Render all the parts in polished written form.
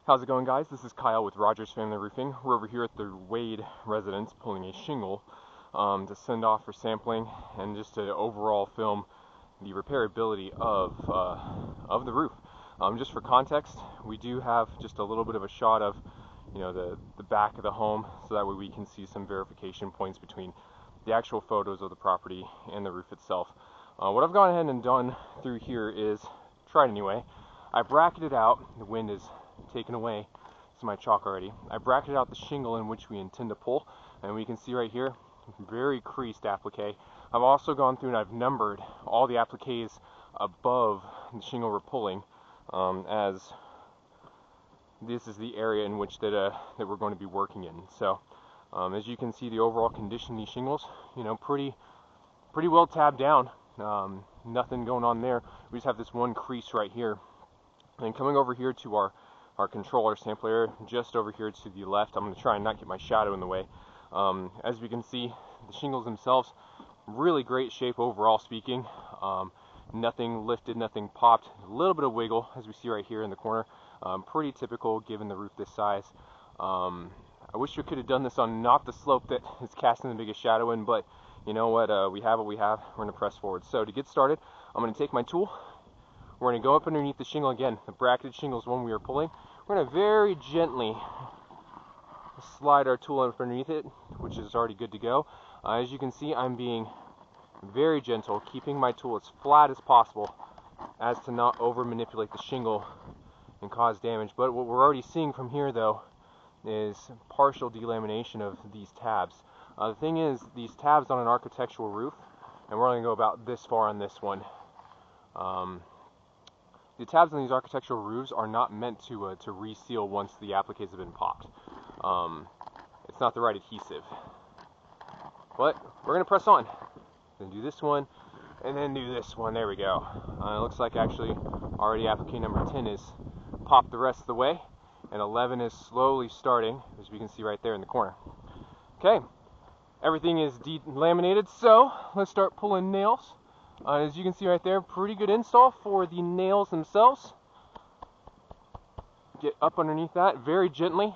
How's it going, guys? This is Kyle with Rogers Family Roofing. We're over here at the Wade residence pulling a shingle to send off for sampling and just to overall film the repairability of the roof. Just for context, we do have just a little bit of a shot of the back of the home, so that way we can see some verification points between the actual photos of the property and the roof itself. What I've gone ahead and done through here is, tried anyway, I bracketed out, the wind is taken away, it's my chalk already. I bracketed out the shingle in which we intend to pull, and we can see right here, very creased applique. I've also gone through and I've numbered all the appliques above the shingle we're pulling, as this is the area in which that we're going to be working in. So as you can see, the overall condition of these shingles, pretty well tabbed down. Nothing going on there. We just have this one crease right here. And coming over here to our controller sample area, just over here to the left, I'm going to try and not get my shadow in the way. As we can see, the shingles themselves, really great shape overall speaking. Nothing lifted, nothing popped. A little bit of wiggle, as we see right here in the corner. Pretty typical given the roof this size. I wish we could have done this on not the slope that is casting the biggest shadow in, but you know what, we have what we have. We're going to press forward. So to get started, I'm going to take my tool. We're going to go up underneath the shingle again. The bracketed shingle is one we are pulling. We're going to very gently slide our tool up underneath it, which is already good to go. As you can see, I'm being very gentle, keeping my tool as flat as possible as to not over manipulate the shingle and cause damage. But what we're already seeing from here, though, is partial delamination of these tabs. The thing is, these tabs on an architectural roof, and we're only going to go about this far on this one, the tabs on these architectural roofs are not meant to reseal once the appliques have been popped. It's not the right adhesive. But we're going to press on. Then do this one, and then do this one. There we go. It looks like actually already applique number 10 is popped the rest of the way, and 11 is slowly starting, as we can see right there in the corner. Okay, everything is delaminated, so let's start pulling nails. As you can see right there, pretty good install for the nails themselves. Get up underneath that very gently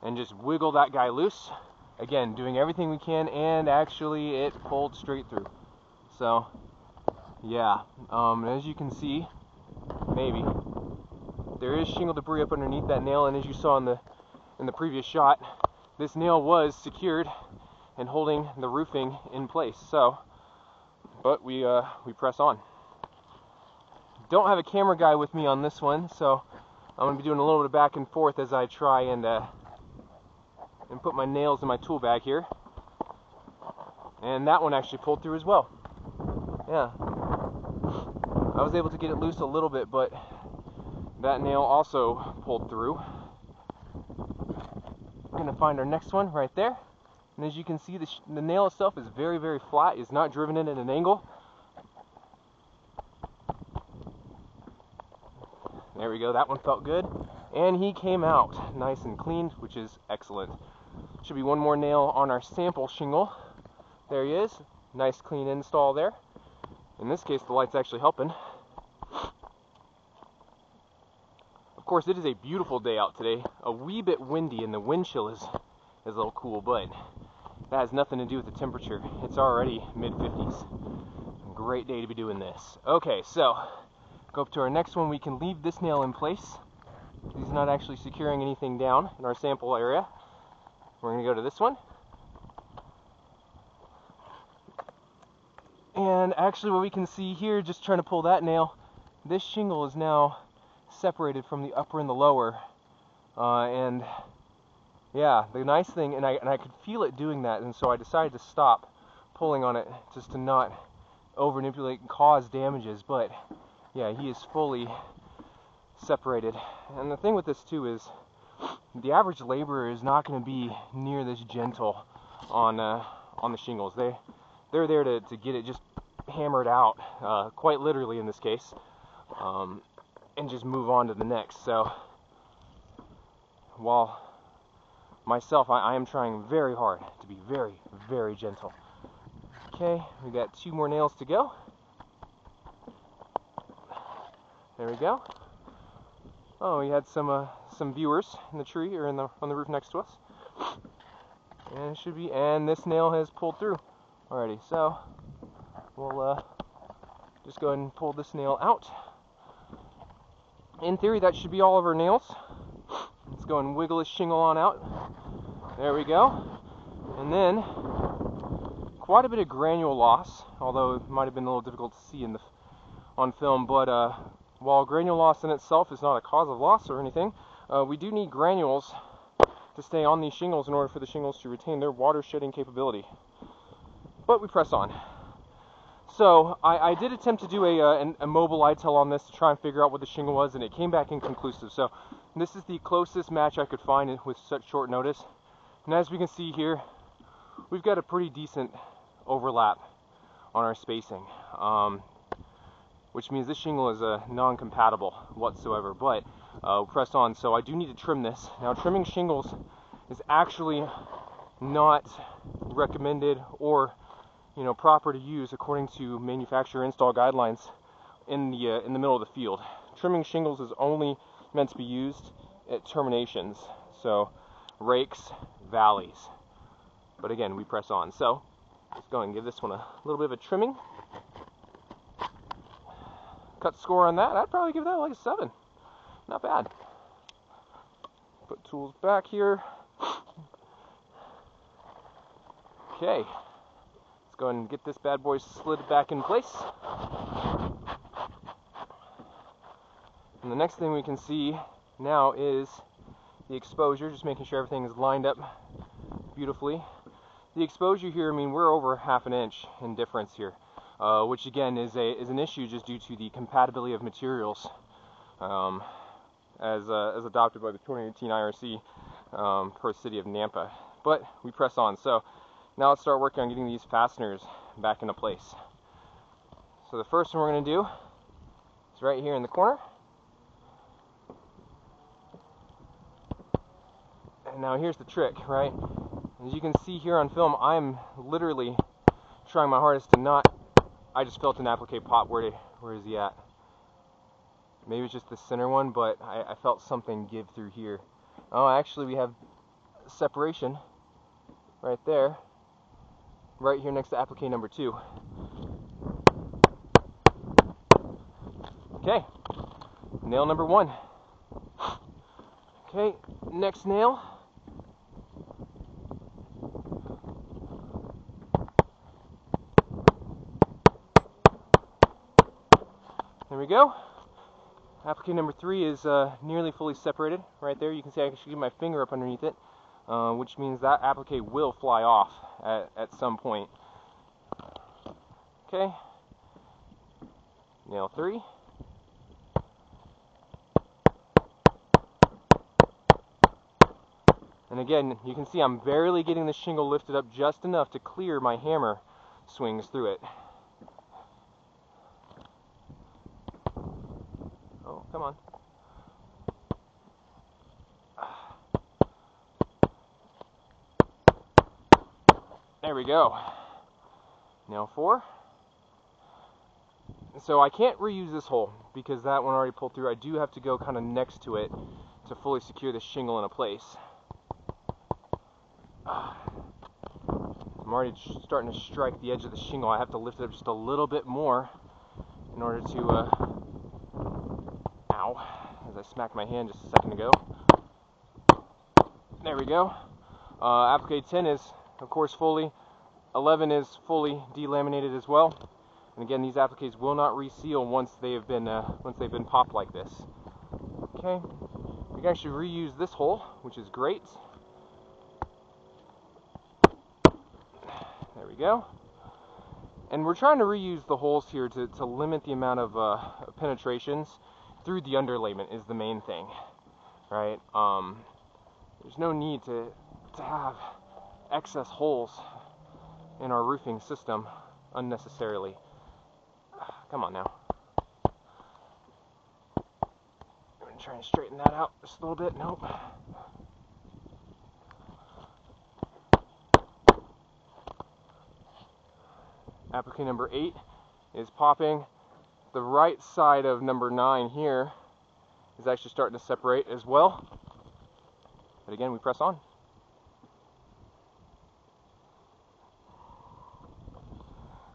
and just wiggle that guy loose. Again, doing everything we can, and actually it pulled straight through. So yeah, as you can see, maybe there is shingle debris up underneath that nail, and as you saw in the previous shot, this nail was secured and holding the roofing in place. So but we press on. Don't have a camera guy with me on this one, so I'm going to be doing a little bit of back and forth as I try and put my nails in my tool bag here. And that one actually pulled through as well. Yeah, I was able to get it loose a little bit, but that nail also pulled through. We're going to find our next one right there. And as you can see, the nail itself is very, very flat. It's not driven in at an angle. There we go. That one felt good. And he came out nice and cleaned, which is excellent. Should be one more nail on our sample shingle. There he is. Nice clean install there. In this case, the light's actually helping. Of course, it is a beautiful day out today. A wee bit windy, and the wind chill is a little cool, but that has nothing to do with the temperature. It's already mid-50s. Great day to be doing this. Okay, so go up to our next one. We can leave this nail in place. He's not actually securing anything down in our sample area. We're going to go to this one. And actually what we can see here, just trying to pull that nail, this shingle is now separated from the upper and the lower. And yeah, the nice thing, and I could feel it doing that, and so I decided to stop pulling on it just to not over manipulate and cause damages. But yeah, he is fully separated. And the thing with this too is the average laborer is not going to be near this gentle on the shingles. They're there to get it just hammered out, quite literally in this case, and just move on to the next. So while myself, I am trying very hard to be very, very gentle. Okay, we got 2 more nails to go. There we go. Oh, we had some viewers in the tree or on the roof next to us. And it should be, and this nail has pulled through already. So we'll just go ahead and pull this nail out. In theory, that should be all of our nails. Let's go and wiggle this shingle on out. There we go. And then quite a bit of granule loss, although it might have been a little difficult to see on film. But while granule loss in itself is not a cause of loss or anything, we do need granules to stay on these shingles in order for the shingles to retain their water shedding capability. But we press on. So I did attempt to do a mobile ITEL on this to try and figure out what the shingle was, and it came back inconclusive. So this is the closest match I could find with such short notice. And as we can see here, we've got a pretty decent overlap on our spacing, which means this shingle is non-compatible whatsoever. But press on. So I do need to trim this. Now, trimming shingles is actually not recommended or proper to use according to manufacturer install guidelines in the middle of the field. Trimming shingles is only meant to be used at terminations, so rakes, valleys. But again, we press on. So let's go and give this one a little bit of a trimming. Cut score on that, I'd probably give that like a 7. Not bad. Put tools back here. Okay. Let's go ahead and get this bad boy slid back in place. And the next thing we can see now is the exposure, just making sure everything is lined up beautifully. The exposure here, I mean, we're over ½ an inch in difference here, which again is an issue just due to the compatibility of materials as adopted by the 2018 IRC per city of Nampa. But we press on. So now let's start working on getting these fasteners back into place. So the first one we're going to do is right here in the corner. And now here's the trick, right? As you can see here on film, I'm literally trying my hardest to not... I just felt an applique pop. Where is he at? Maybe it's just the center one, but I felt something give through here. Oh, actually we have separation right there. Right here next to applique number 2. Okay, nail number 1. Okay, next nail. There we go. Applique number 3 is nearly fully separated right there. You can see I can get my finger up underneath it, which means that applique will fly off at some point. Okay, nail 3. And again, you can see I'm barely getting the shingle lifted up just enough to clear my hammer swings through it. Oh, come on. There we go. Nail 4. So I can't reuse this hole because that one already pulled through. I do have to go kind of next to it to fully secure the shingle in a place. I'm already starting to strike the edge of the shingle. I have to lift it up just a little bit more in order to, ow, as I smacked my hand just a second ago. There we go. Applique 10 is, of course, fully. 11 is fully delaminated as well. And again, these appliques will not reseal once they've been popped like this. Okay, we can actually reuse this hole, which is great. There we go. And we're trying to reuse the holes here to limit the amount of penetrations through the underlayment is the main thing, right? There's no need to have excess holes in our roofing system unnecessarily. Come on now. I'm going to try and straighten that out just a little bit. Nope. Applique number 8 is popping. The right side of number 9 here is actually starting to separate as well. But again, we press on.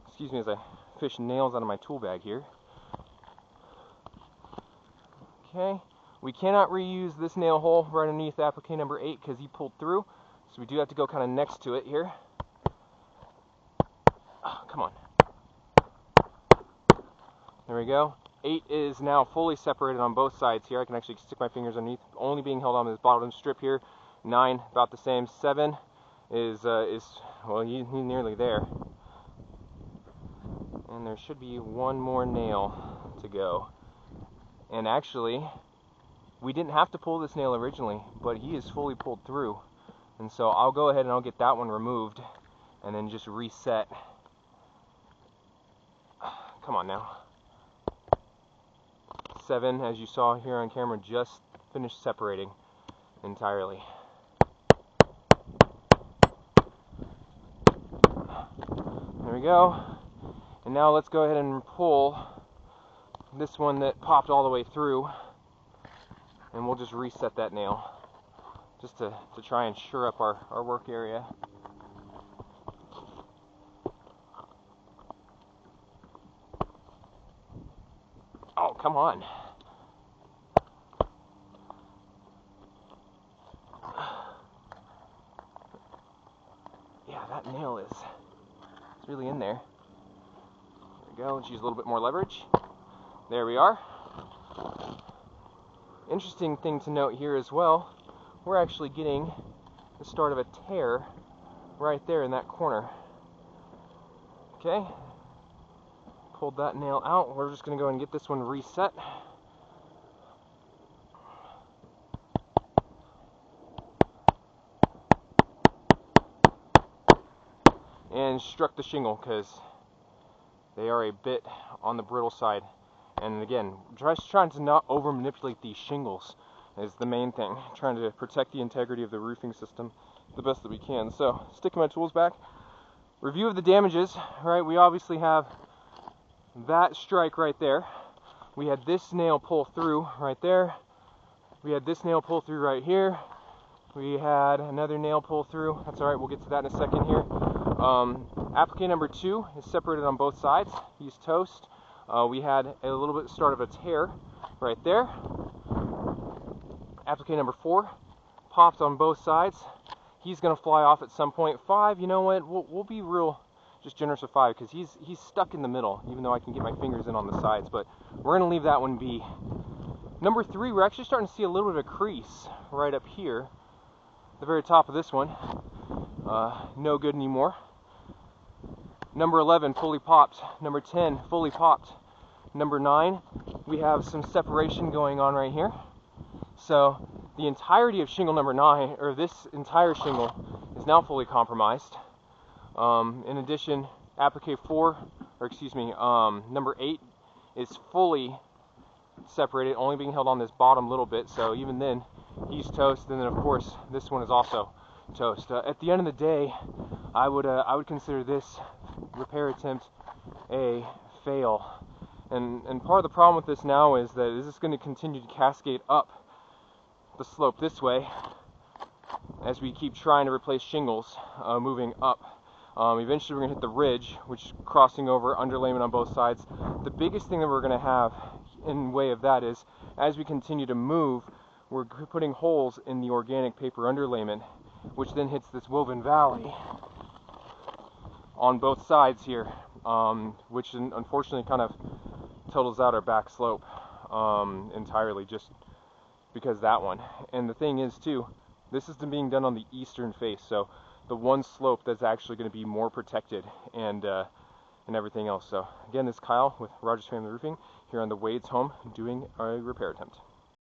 Excuse me as I fish nails out of my tool bag here. Okay, we cannot reuse this nail hole right underneath applique number 8 because he pulled through, so we do have to go kind of next to it here. Oh, come on. There we go. 8 is now fully separated on both sides here. I can actually stick my fingers underneath, only being held on this bottom strip here. 9, about the same. 7 is well, he's nearly there. And there should be one more nail to go. And actually, we didn't have to pull this nail originally, but he is fully pulled through. And so I'll go ahead and I'll get that one removed and then just reset. Come on now. 7, as you saw here on camera, just finished separating entirely. There we go. And now let's go ahead and pull this one that popped all the way through, and we'll just reset that nail just to try and shore up our work area. Oh, come on. Yeah, that nail is really in there. There we go. Let's use a little bit more leverage. There we are. Interesting thing to note here as well, we're actually getting the start of a tear right there in that corner. Okay. Pulled that nail out. We're just going to go and get this one reset. And struck the shingle because they are a bit on the brittle side. And again, just trying to not over manipulate these shingles is the main thing. Trying to protect the integrity of the roofing system the best that we can. So, sticking my tools back. Review of the damages, right? We obviously have that strike right there. We had this nail pull through right there. We had this nail pull through right here. We had another nail pull through. That's alright, we'll get to that in a second here. Applique number 2 is separated on both sides. He's toast. We had a little bit start of a tear right there. Applique number 4 popped on both sides. He's going to fly off at some point. 5, you know what? We'll be real just generous with 5 because he's stuck in the middle, even though I can get my fingers in on the sides. But we're going to leave that one be. Number 3, we're actually starting to see a little bit of a crease right up here, the very top of this one. No good anymore. Number 11, fully popped. Number 10, fully popped. Number 9, we have some separation going on right here. So the entirety of shingle number 9, or this entire shingle, is now fully compromised. In addition, applique 4, or excuse me, number 8 is fully separated, only being held on this bottom little bit. So even then, he's toast. And then of course, this one is also toast. At the end of the day, I would consider this repair attempt a fail. And part of the problem with this now is that is this going to continue to cascade up the slope this way as we keep trying to replace shingles moving up. Eventually we're going to hit the ridge, which is crossing over underlayment on both sides. The biggest thing that we're going to have in way of that is as we continue to move, we're putting holes in the organic paper underlayment, which then hits this woven valley on both sides here, which unfortunately kind of totals out our back slope entirely just because that one. And the thing is too, this is being done on the eastern face, so the one slope that's actually going to be more protected and everything else. So again, this is Kyle with Rogers Family Roofing here on the Wade's home doing a repair attempt.